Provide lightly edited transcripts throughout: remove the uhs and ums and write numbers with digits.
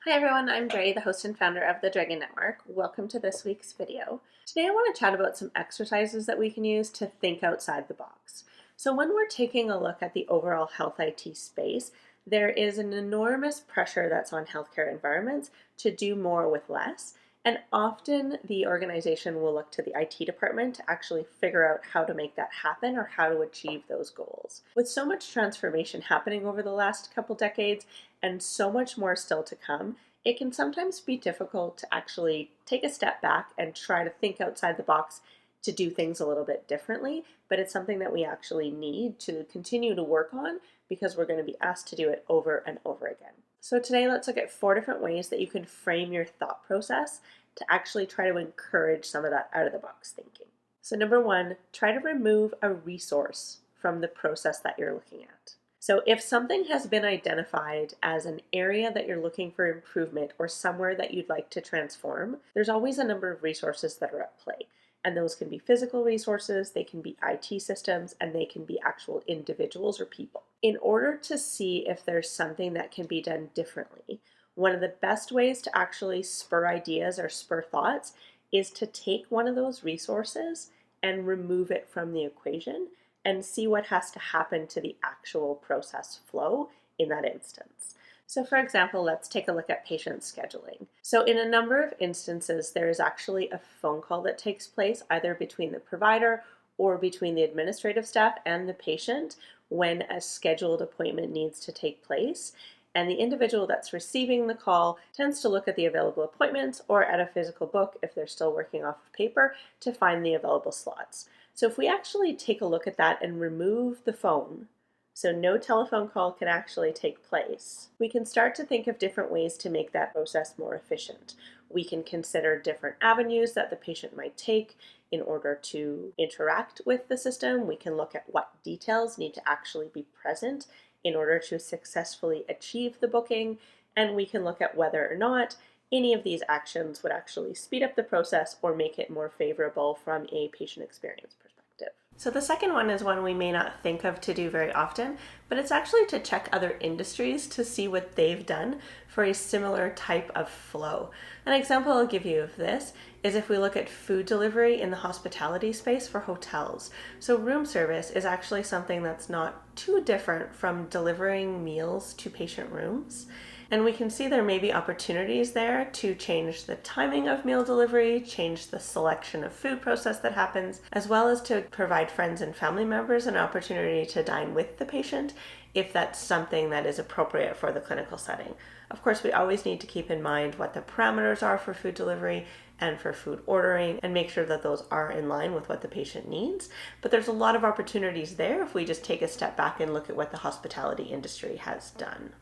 Hi everyone, I'm Dre, the host and founder of the Dragon Network. Welcome to this week's video. Today I want to chat about some exercises that we can use to think outside the box. So when we're taking a look at the overall health IT space, there is an enormous pressure that's on healthcare environments to do more with less. And often the organization will look to the IT department to actually figure out how to make that happen or how to achieve those goals. With so much transformation happening over the last couple decades and so much more still to come, it can sometimes be difficult to actually take a step back and try to think outside the box to do things a little bit differently, but it's something that we actually need to continue to work on because we're going to be asked to do it over and over again. So today let's look at 4 different ways that you can frame your thought process to actually try to encourage some of that out of the box thinking. So number 1, try to remove a resource from the process that you're looking at. So if something has been identified as an area that you're looking for improvement or somewhere that you'd like to transform, there's always a number of resources that are at play. And those can be physical resources, they can be IT systems, and they can be actual individuals or people. In order to see if there's something that can be done differently, one of the best ways to actually spur ideas or spur thoughts is to take one of those resources and remove it from the equation and see what has to happen to the actual process flow in that instance. So for example, let's take a look at patient scheduling. So in a number of instances, there is actually a phone call that takes place either between the provider or between the administrative staff and the patient when a scheduled appointment needs to take place. And the individual that's receiving the call tends to look at the available appointments or at a physical book if they're still working off of paper to find the available slots. So if we actually take a look at that and remove the phone, so no telephone call can actually take place, we can start to think of different ways to make that process more efficient. We can consider different avenues that the patient might take in order to interact with the system. We can look at what details need to actually be present in order to successfully achieve the booking, and we can look at whether or not any of these actions would actually speed up the process or make it more favorable from a patient experience perspective. So the second one is one we may not think of to do very often, but it's actually to check other industries to see what they've done for a similar type of flow. An example I'll give you of this is if we look at food delivery in the hospitality space for hotels. So room service is actually something that's not too different from delivering meals to patient rooms. And we can see there may be opportunities there to change the timing of meal delivery, change the selection of food process that happens, as well as to provide friends and family members an opportunity to dine with the patient if that's something that is appropriate for the clinical setting. Of course, we always need to keep in mind what the parameters are for food delivery and for food ordering and make sure that those are in line with what the patient needs. But there's a lot of opportunities there if we just take a step back and look at what the hospitality industry has done.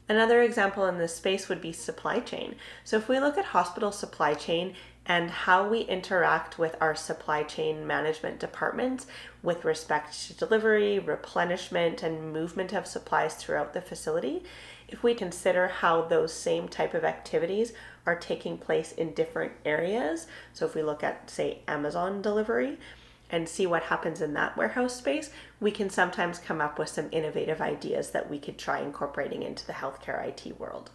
Another example in this space would be supply chain. So if we look at hospital supply chain and how we interact with our supply chain management departments with respect to delivery, replenishment, and movement of supplies throughout the facility, if we consider how those same type of activities are taking place in different areas, so if we look at, say, Amazon delivery, and see what happens in that warehouse space, we can sometimes come up with some innovative ideas that we could try incorporating into the healthcare IT world.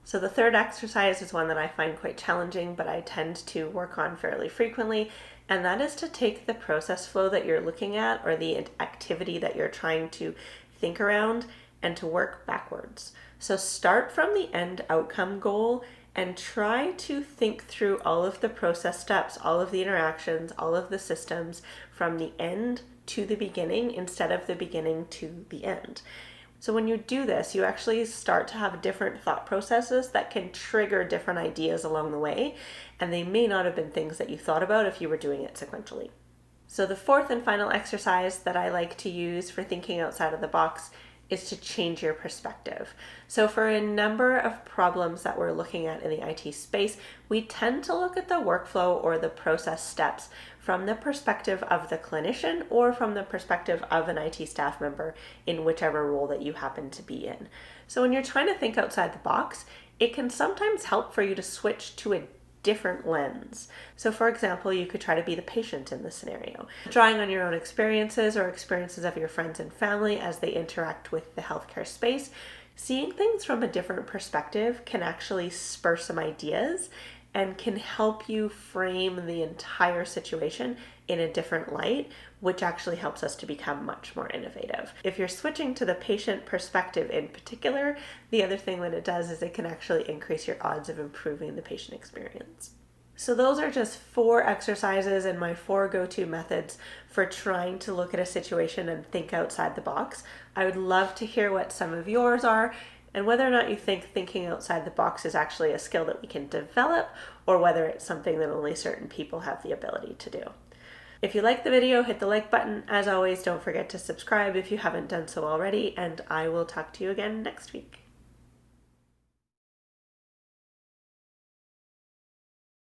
So the third exercise is one that I find quite challenging, but I tend to work on fairly frequently, and that is to take the process flow that you're looking at or the activity that you're trying to think around and to work backwards. So start from the end outcome goal and try to think through all of the process steps, all of the interactions, all of the systems from the end to the beginning instead of the beginning to the end. So when you do this, you actually start to have different thought processes that can trigger different ideas along the way, and they may not have been things that you thought about if you were doing it sequentially. So the fourth and final exercise that I like to use for thinking outside of the box is to change your perspective. So for a number of problems that we're looking at in the IT space, we tend to look at the workflow or the process steps from the perspective of the clinician or from the perspective of an IT staff member in whichever role that you happen to be in. So when you're trying to think outside the box, it can sometimes help for you to switch to a different lens. So for example, you could try to be the patient in the scenario, drawing on your own experiences or experiences of your friends and family as they interact with the healthcare space. Seeing things from a different perspective can actually spur some ideas and can help you frame the entire situation in a different light, which actually helps us to become much more innovative. If you're switching to the patient perspective in particular, the other thing that it does is it can actually increase your odds of improving the patient experience. So those are just 4 exercises and my 4 go-to methods for trying to look at a situation and think outside the box. I would love to hear what some of yours are and whether or not you think thinking outside the box is actually a skill that we can develop or whether it's something that only certain people have the ability to do. If you like the video, hit the like button. As always, don't forget to subscribe if you haven't done so already, and I will talk to you again next week.